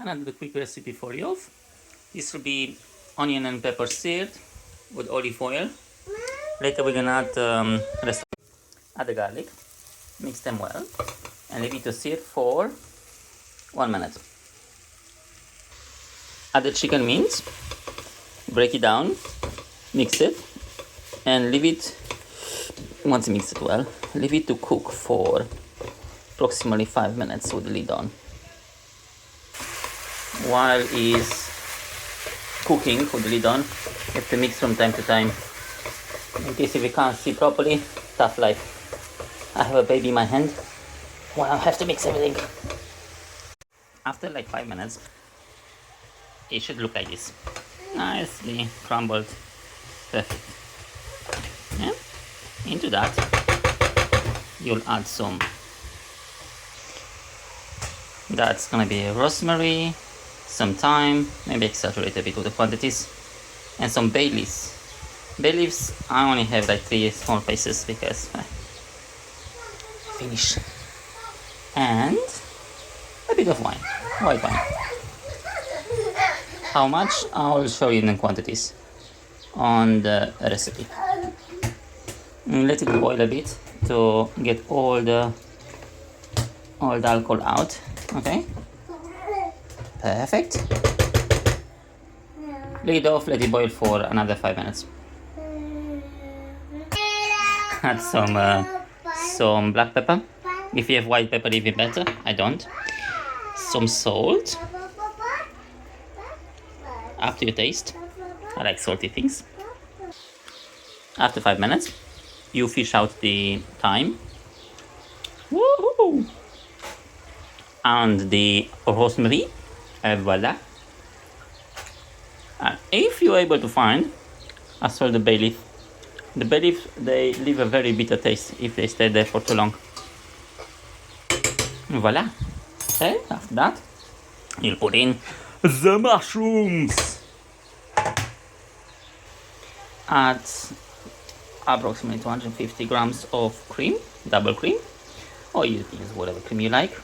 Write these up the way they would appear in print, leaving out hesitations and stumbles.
Another quick recipe for you. This will be onion and pepper seared with olive oil. Later we're gonna add the garlic, mix them well, and leave it to sear for 1 minute. Add the chicken mince, break it down, mix it, and leave it. Once you mix it well, leave it to cook for approximately 5 minutes with the lid on. While it's cooking with the lid on, you have to mix from time to time. In case if you can't see properly, tough life. I have a baby in my hand. Well, I have to mix everything. After like 5 minutes, it should look like this. Nicely crumbled. Perfect. Yeah? Into that, you'll add some. That's gonna be rosemary, some thyme, maybe exaggerate a bit with the quantities, and some bay leaves. Bay leaves, I only have like 3 small pieces because finish. And a bit of wine, white wine. How much? I will show you in the quantities on the recipe. And let it boil a bit to get all the alcohol out. Okay, perfect. Lid off, let it boil for another 5 minutes. Add some black pepper. If you have white pepper, even better. I don't. Some salt. Up to your taste. I like salty things. After 5 minutes, you fish out the thyme. Woohoo! And the rosemary. Voila. If you're able to find, as well the bay leaf. The bay leaf, they leave a very bitter taste if they stay there for too long. Voila. Okay, after that, you'll put in the mushrooms. Add approximately 250 grams of cream, double cream, or you can use whatever cream you like.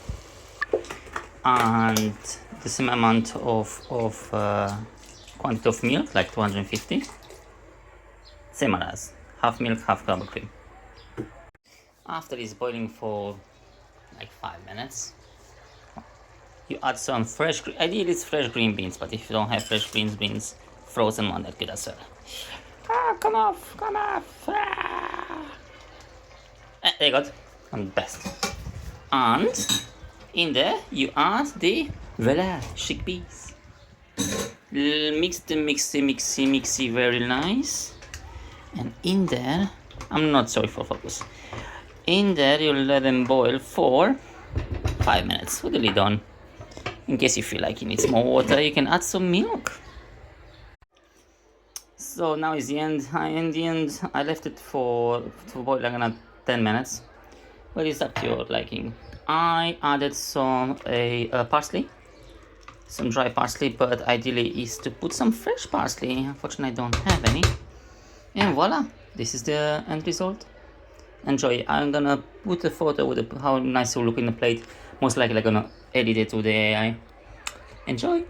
And the same amount of quantity of milk, like 250. Same as half milk, half double cream. After it's boiling for like 5 minutes, you add some fresh, ideally it's fresh green beans, but if you don't have fresh green beans, frozen one, that good as well. Come off, come off. There you go, on the best. And in there you add the voila, chickpeas. Mix the mixy very nice. And in there, I'm not sorry for focus. In there you'll let them boil for 5 minutes with the lid on. In case you feel like you need some more water, you can add some milk. So now is the end. In the end, I left it to boil like another 10 minutes. But it's up to your liking. I added some parsley, some dry parsley, but ideally is to put some fresh parsley. Unfortunately, I don't have any. And voila, this is the end result. Enjoy. I'm gonna put a photo with how nice it will look in the plate. Most likely I'm gonna edit it to the AI. Enjoy.